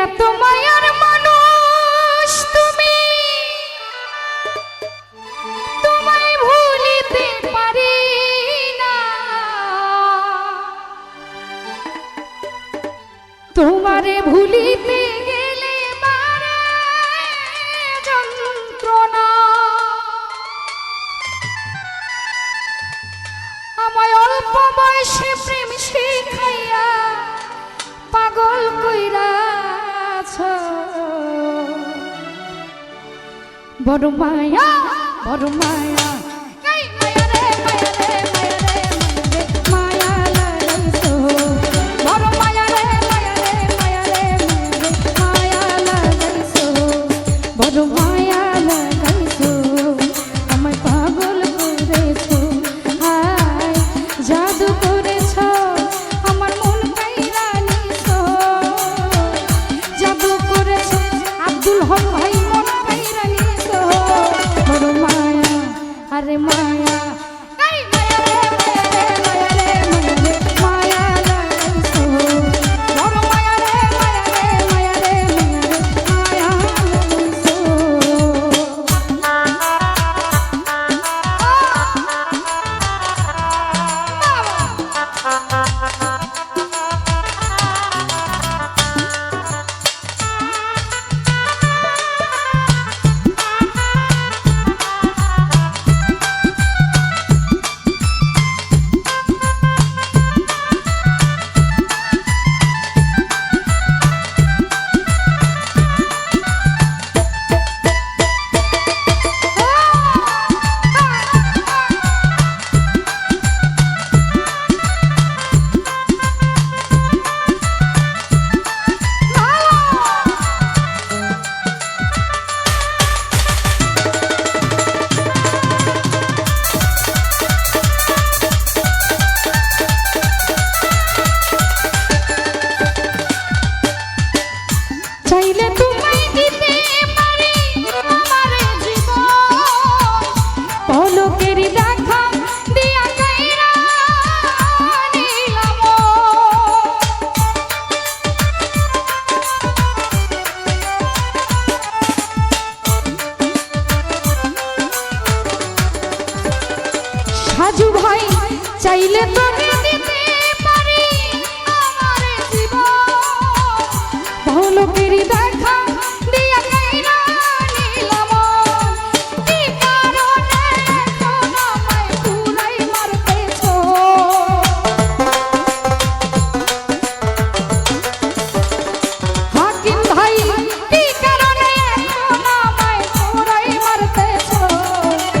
এত মায়ার মানুষ তুমি, তোমায় ভুলিতে পারি না। তোমারে ভুলিতে গেলে বাড়ে যন্ত্রণা। আমায় অল্প বয়সে প্রেম শিখাইয়া পাগল কইরাছ। বড় মায়া বড় মায়া, এই মায়া রে মায়া রে মায়া রে মায়া রে, মায়া লাগাইছো। বড় মায়া রে মায়া রে মায়া রে মায়া লাগাইছো। বড় মায়া লাগাইছো, আমায় পাগল করেছো। হায় জাদু করেছো, আমার মন কাইরা নিছো। জাদু করেছো আব্দুল হক ভাই, মন কাইরা নিছো। বড় মায়া আরে মায়া, এই মায়া রে মায়া রে মায়া রে মায়া লাগাইছো। বড় মায়া রে মায়া রে মায়া রে মায়া লাগাইছো। চাইলে তোমায় দিতে পারি আমার জীবন, পলকের দেখা দিয়া কাইরা নিলাম। সাজু ভাই চাইলে তোকে দিতে পারি আমার জীবন, পলকের দেখা দিয়া কাইরা নিলাম। কি কারণে এখন আমায় পুরাই মারতেছো? হাকিম ভাই কি কারণে এখন আমায় পুরাই মারতেছো?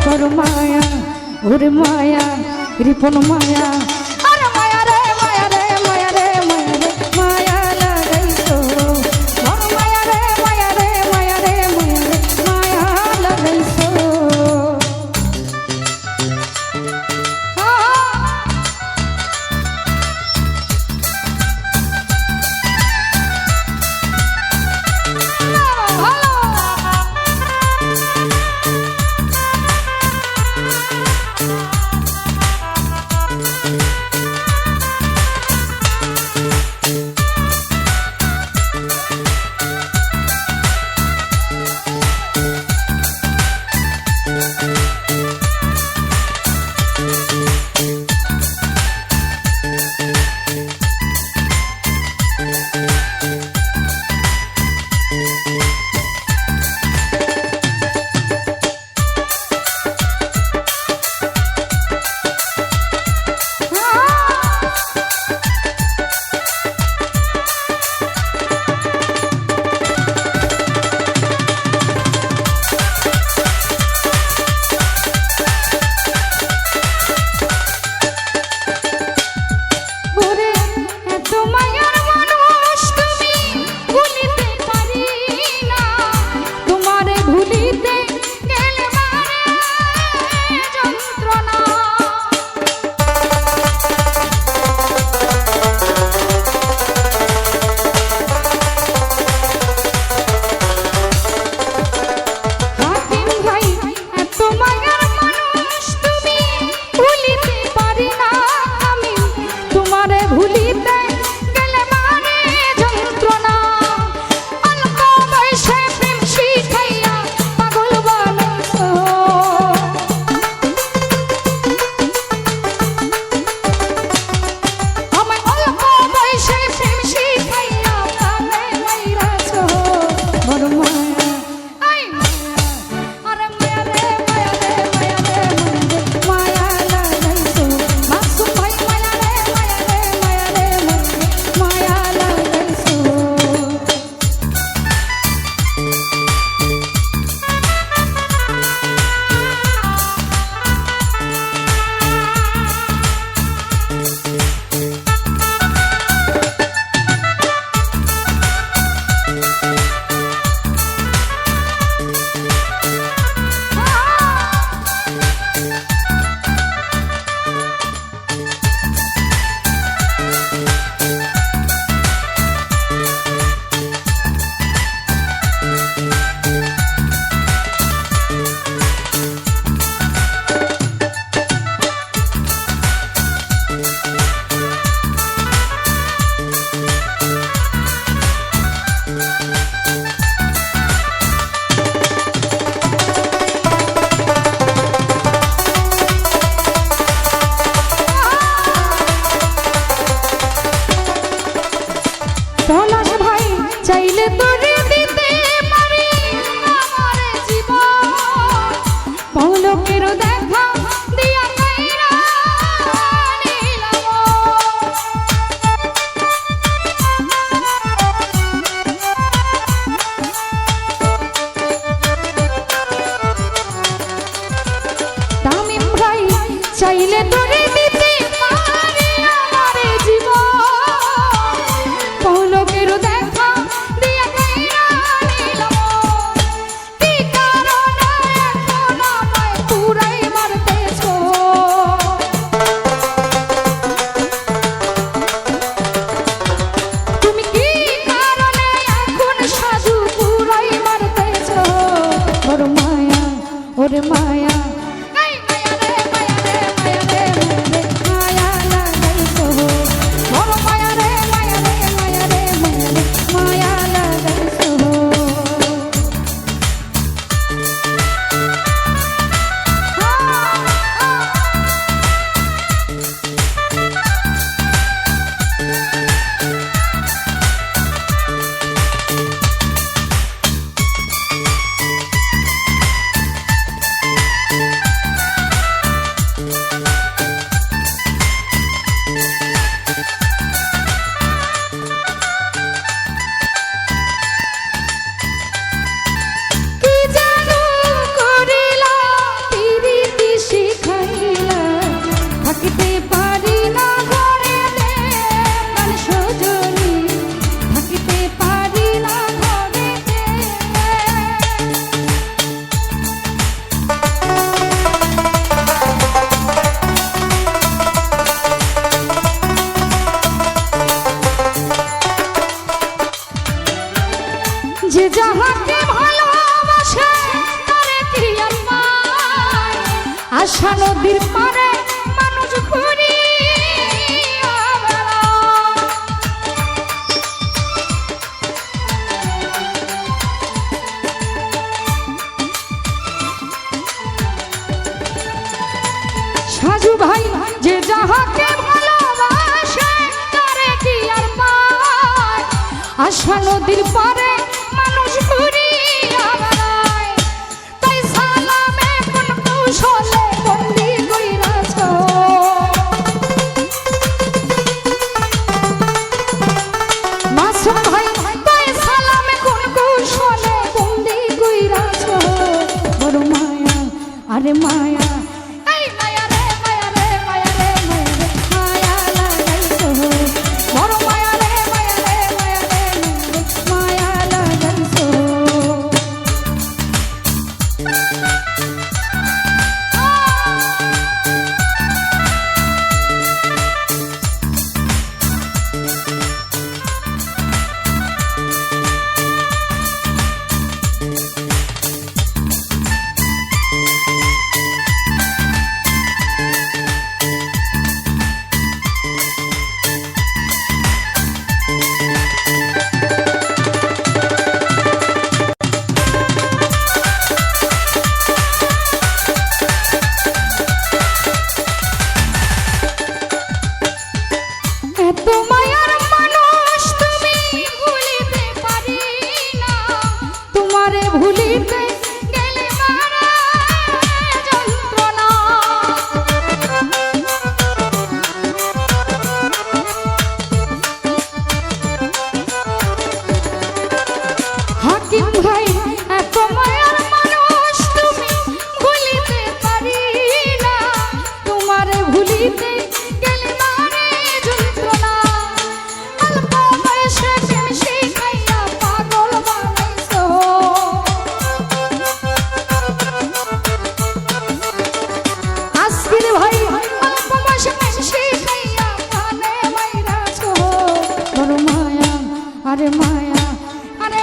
বড় মায়া ওরে মায়া, রিপন মায়া, আরে মায়া রে মায়া রে মায়া রে মায়া রে মায়া লাগাইছো। বড় মায়া রে মায়া রে মায়া রে মায়া রে মায়া লাগাইছো। ভালো সাজু ভাই চাইলে তোরে দিতে পারি আমার জীবন পলকের দেখা দিয়া কাইরা নিলাম তামিম ভাই চাইলে তোরে দিতে পারি আমার জীবন পলকের দেখা দিয়া কাইরা নিলাম কি কারণে এখন আমায় পুরাই মারতেছো তুমি কি কারণে এখন সাজু পুরাই মারতেছো ওর মায়া ওরে মায়া যে যাহাকে ভালোবাসে তারে কি আর পায় আশা নদীর পারে মানুষ ঘুরি সাজু ভাই যে যাহাকে ভালোবাসে তারে কি আর পায় আশা নদীর পারে মানুষ ঘুরিয়া বেড়ায় তাই সালামে কোন কৌশলে বন্দি কইরাছ মাসুম ভাই তাই সালামে কোন কৌশলে বন্দি কইরাছ বড় মায়া আরে মায়া এই মায়া রে মায়া রে মায়া রে মায়া রে মায়া লাগাইছো বড় মায়া রে মায়া রে মায়া রে মায়া লাগাইছো এত মায়ার মানুষ তুমি ভুলিতে পারি না তোমারে ভুলিতে গেলে মারা যন্ত্রণা হাকিম ভাই এত মায়ার মানুষ তুমি ভুলিতে পারি না তোমারে ভুলিতে গেলে মারে যন্ত্রণা অল্প বয়সে প্রেম শিখাইয়া পাগল বানাইছো আসকির ভাই অল্প বয়সে প্রেম শিখাইয়া কানে মাইরাছো বড় মায়া আরে মায়া আরে